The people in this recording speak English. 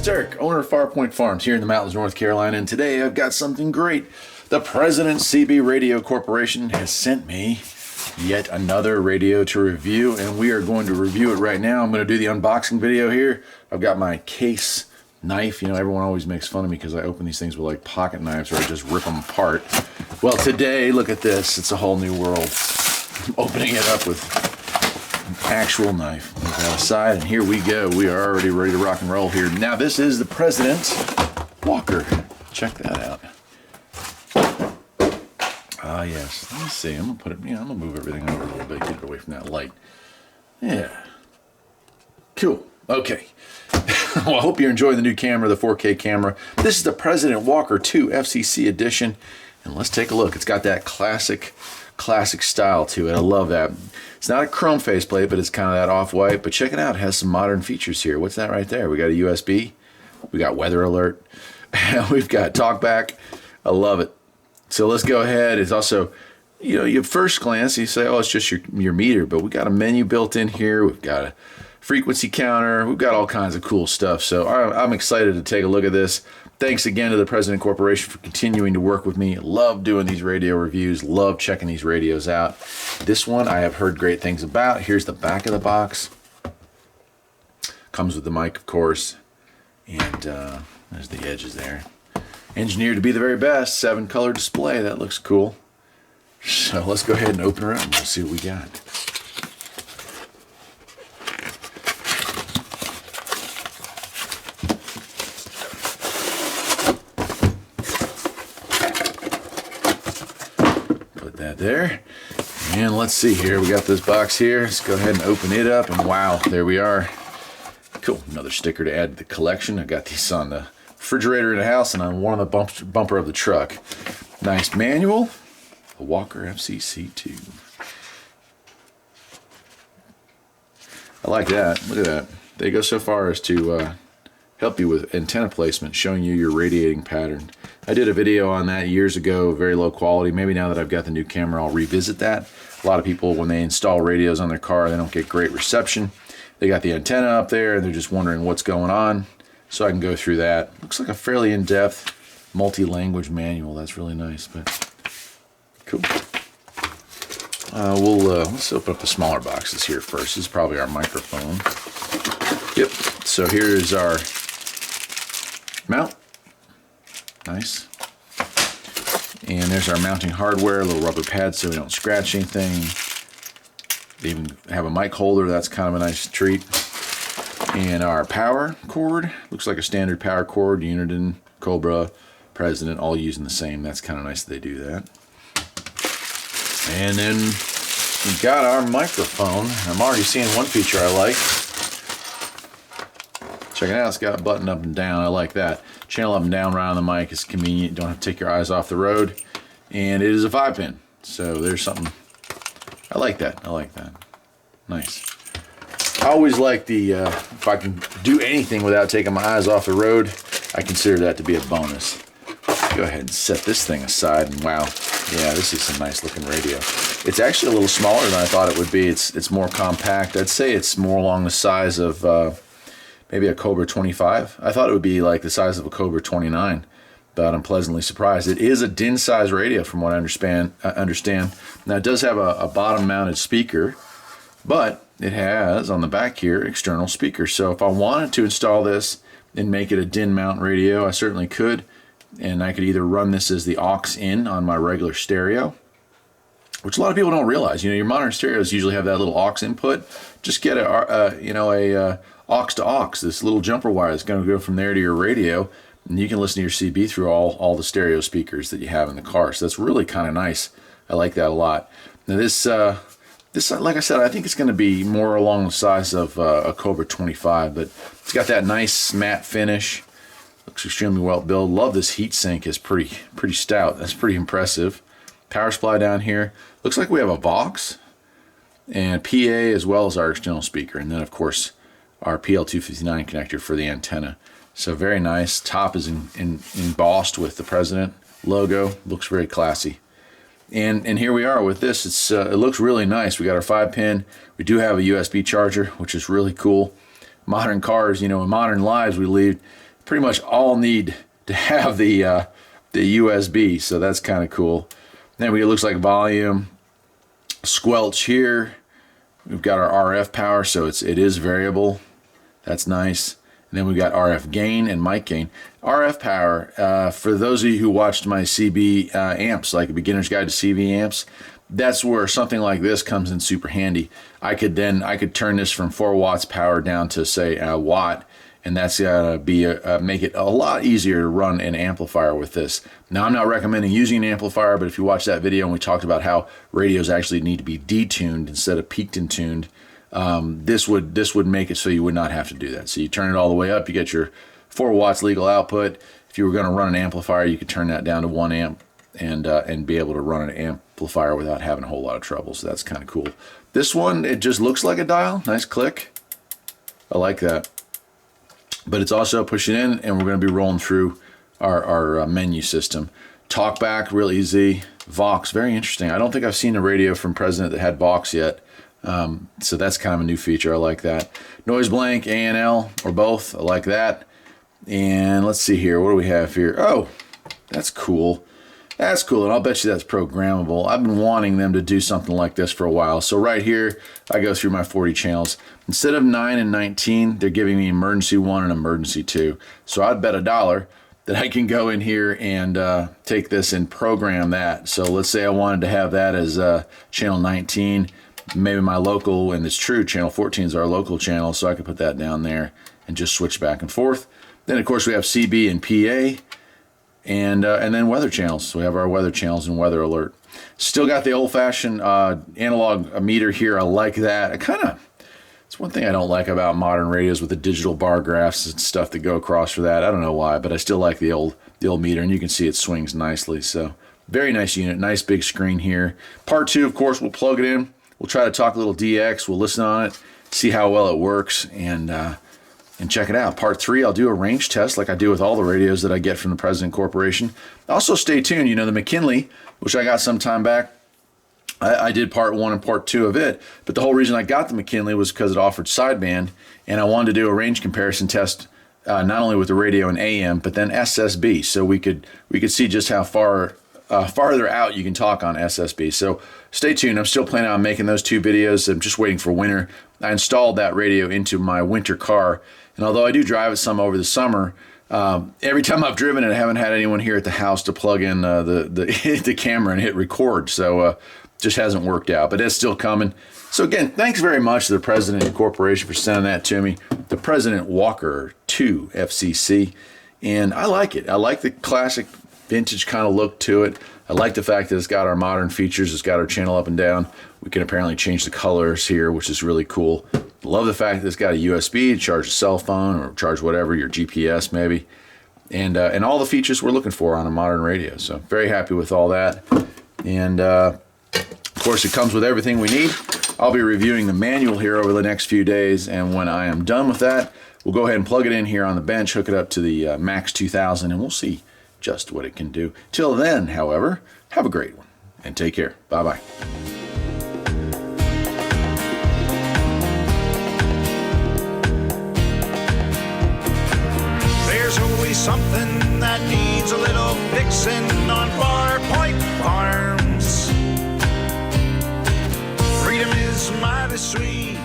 Dirk, owner of Farpoint Farms here in the mountains of North Carolina, and today I've got something great. The President CB Radio Corporation has sent me yet another radio to review, and we are going to review it right now. I'm going to do the unboxing video here. I've got my case knife. You know, everyone always makes fun of me because I open these things with like pocket knives or I just rip them apart. Well, today, look at this. It's a whole new world. I'm opening it up with an actual knife. Move that aside, and here we go. We are already ready to rock and roll here. Now, this is the President Walker. Check that out. Ah, yes. Let me see. I'm gonna put it. I'm gonna move everything over a little bit, get it away from that light. Yeah. Cool. Okay. Well, I hope you're enjoying the new camera, the 4K camera. This is the President Walker 2 FCC edition, and let's take a look. It's got that classic style to it. I love that. It's not a chrome faceplate, but it's kind of that off-white. But check it out. It has some modern features here. What's that right there? We got a USB. We got weather alert. We've got talkback. I love it. So let's go ahead. It's also, you know, you first glance, you say, oh, it's just your meter. But we got a menu built in here. We've got a frequency counter. We've got all kinds of cool stuff. So I'm excited to take a look at this. Thanks again to the President Corporation for continuing to work with me. Love doing these radio reviews. Love checking these radios out. This one I have heard great things about. Here's the back of the box. Comes with the mic, of course. And there's the edges there. Engineered to be the very best. 7-color display. That looks cool. So let's go ahead and open her up and we'll see what we got. There, and let's see here. We got this box here. Let's go ahead and open it up, and wow, there we are. Cool. Another sticker to add to the collection. I got these on the refrigerator in the house and on one of the bumper of the truck. Nice manual. A Walker FCC 2. I like that. Look at that. They go so far as to help you with antenna placement, showing you your radiating pattern. I did a video on that years ago, very low quality. Maybe now that I've got the new camera, I'll revisit that. A lot of people, when they install radios on their car, they don't get great reception. They got the antenna up there, and they're just wondering what's going on. So I can go through that. Looks like a fairly in-depth, multi-language manual. That's really nice, but cool. Let's open up the smaller boxes here first. This is probably our microphone. Yep, so here's our mount. Nice. And there's our mounting hardware, a little rubber pad so we don't scratch anything. They even have a mic holder. That's kind of a nice treat. And our power cord. Looks like a standard power cord. Uniden, Cobra, President, all using the same. That's kind of nice that they do that. And then we got our microphone. I'm already seeing one feature I like. Check it out. It's got a button up and down. I like that. Channel up and down right on the mic is convenient. You don't have to take your eyes off the road. And it is a 5-pin. So there's something. I like that. I like that. Nice. I always like the, if I can do anything without taking my eyes off the road, I consider that to be a bonus. Go ahead and set this thing aside. And wow. Yeah, this is some nice looking radio. It's actually a little smaller than I thought it would be. It's more compact. I'd say it's more along the size of maybe a Cobra 25. I thought it would be like the size of a Cobra 29, but I'm pleasantly surprised. It is a DIN size radio from what I understand. Now it does have a bottom mounted speaker, but it has on the back here external speakers. So if I wanted to install this and make it a DIN mount radio, I certainly could. And I could either run this as the aux in on my regular stereo, which a lot of people don't realize. You know, your modern stereos usually have that little aux input. Just get a aux to aux, this little jumper wire that's going to go from there to your radio, and you can listen to your CB through all the stereo speakers that you have in the car. So that's really kind of nice. I like that a lot. Now this, like I said, I think it's going to be more along the size of a Cobra 25, but it's got that nice matte finish. Looks extremely well built. Love this heat sink. Is pretty stout. That's pretty impressive. Power supply down here. Looks like we have a Vox and PA as well as our external speaker, and then of course our PL259 connector for the antenna. So very nice. Top is embossed with the President logo. Looks very classy. And here we are with this. It looks really nice. We got our 5-pin. We do have a USB charger, which is really cool. Modern cars, you know, in modern lives we lead, pretty much all need to have the USB, so that's kind of cool. Then it looks like volume, squelch here. We've got our RF power, so it is variable. That's nice. And then we've got RF gain and mic gain. RF power, for those of you who watched my CB amps, like a beginner's guide to CV amps, that's where something like this comes in super handy. I could turn this from 4 watts power down to say a watt, and that's gonna be make it a lot easier to run an amplifier with this. Now, I'm not recommending using an amplifier, but if you watch that video and we talked about how radios actually need to be detuned instead of peaked and tuned, this would make it so you would not have to do that. So you turn it all the way up, you get your 4 watts legal output. If you were going to run an amplifier, you could turn that down to 1 amp and be able to run an amplifier without having a whole lot of trouble. So that's kind of cool. This one, it just looks like a dial. Nice click. I like that. But it's also pushing in, and we're going to be rolling through our menu system. Talkback, real easy. Vox, very interesting. I don't think I've seen a radio from President that had Vox yet. So that's kind of a new feature. I like that. Noise blank, A&L, or both. I like that. And let's see here. What do we have here? Oh, that's cool. That's cool, and I'll bet you that's programmable. I've been wanting them to do something like this for a while. So right here, I go through my 40 channels. Instead of 9 and 19, they're giving me emergency 1 and emergency 2. So I'd bet $1 that I can go in here and take this and program that. So let's say I wanted to have that as channel 19. Maybe my local, and it's true, channel 14 is our local channel, so I could put that down there and just switch back and forth. Then, of course, we have CB and PA. And then weather channels. So we have our weather channels and weather alert. Still got the old-fashioned analog meter here. I like that. It's one thing I don't like about modern radios with the digital bar graphs and stuff that go across for that. I don't know why, but I still like the old meter, and you can see it swings nicely. So very nice unit. Nice big screen here. Part 2, of course, we'll plug it in. We'll try to talk a little DX. We'll listen on it, see how well it works, and check it out. Part 3, I'll do a range test like I do with all the radios that I get from the President Corporation. Also, stay tuned. You know, the McKinley, which I got some time back, I did part 1 and part 2 of it. But the whole reason I got the McKinley was because it offered sideband, and I wanted to do a range comparison test not only with the radio and AM, but then SSB, so we could see just how farther out you can talk on SSB. So stay tuned. I'm still planning on making those 2 videos. I'm just waiting for winter. I installed that radio into my winter car, and although I do drive it some over the summer, every time I've driven it, I haven't had anyone here at the house to plug in the camera and hit record. So just hasn't worked out, but it's still coming. So again, thanks very much to the President Corporation for sending that to me. The President Walker 2 FCC, and I like it. I like the classic vintage kind of look to it. I like the fact that it's got our modern features. It's got our channel up and down. We can apparently change the colors here, which is really cool. Love the fact that it's got a USB to charge a cell phone or charge whatever, your GPS maybe, and all the features we're looking for on a modern radio. So very happy with all that. And of course, it comes with everything we need. I'll be reviewing the manual here over the next few days, and when I am done with that, we'll go ahead and plug it in here on the bench, hook it up to the Max 2000, and we'll see just what it can do. Till then, however, have a great one and take care. Bye-bye. There's always something that needs a little fixing on Farpoint Farms. Freedom is mighty sweet.